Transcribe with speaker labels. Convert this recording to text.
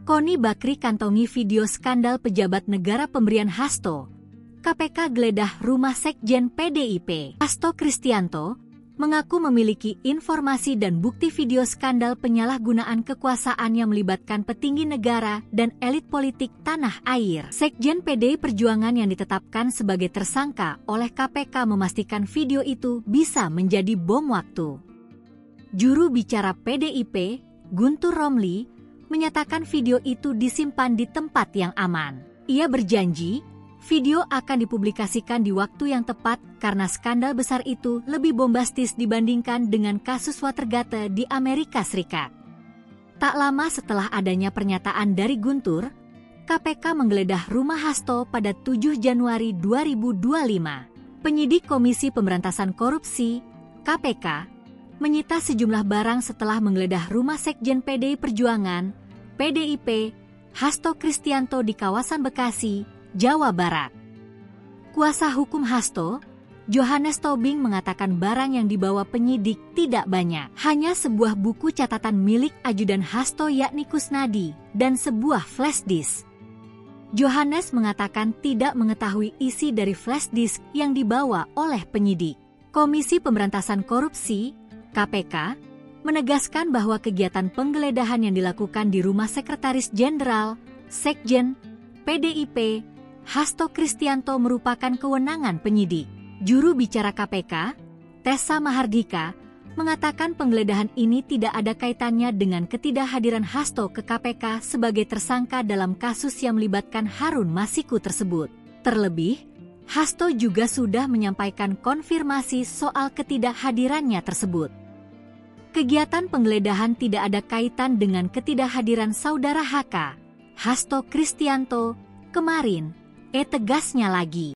Speaker 1: Koni Bakri kantongi video skandal pejabat negara pemberian Hasto. KPK geledah rumah Sekjen PDIP. Hasto Kristianto mengaku memiliki informasi dan bukti video skandal penyalahgunaan kekuasaan yang melibatkan petinggi negara dan elit politik tanah air. Sekjen PDI Perjuangan yang ditetapkan sebagai tersangka oleh KPK memastikan video itu bisa menjadi bom waktu. Juru bicara PDIP, Guntur Romli, menyatakan video itu disimpan di tempat yang aman. Ia berjanji, video akan dipublikasikan di waktu yang tepat karena skandal besar itu lebih bombastis dibandingkan dengan kasus Watergate di Amerika Serikat. Tak lama setelah adanya pernyataan dari Guntur, KPK menggeledah rumah Hasto pada 7 Januari 2025. Penyidik Komisi Pemberantasan Korupsi, KPK, menyita sejumlah barang setelah menggeledah rumah Sekjen PDI Perjuangan, PDIP, Hasto Kristianto di kawasan Bekasi, Jawa Barat. Kuasa hukum Hasto, Johannes Tobing mengatakan barang yang dibawa penyidik tidak banyak, hanya sebuah buku catatan milik ajudan Hasto yakni Kusnadi dan sebuah flash disk. Johannes mengatakan tidak mengetahui isi dari flash disk yang dibawa oleh penyidik. Komisi Pemberantasan Korupsi, KPK, menegaskan bahwa kegiatan penggeledahan yang dilakukan di rumah Sekretaris Jenderal, Sekjen, PDIP, Hasto Kristianto merupakan kewenangan penyidik. Juru bicara KPK, Tessa Mahardika, mengatakan penggeledahan ini tidak ada kaitannya dengan ketidakhadiran Hasto ke KPK sebagai tersangka dalam kasus yang melibatkan Harun Masiku tersebut. Terlebih, Hasto juga sudah menyampaikan konfirmasi soal ketidakhadirannya tersebut. Kegiatan penggeledahan tidak ada kaitan dengan ketidakhadiran saudara HK, Hasto Kristianto, kemarin, tegasnya lagi.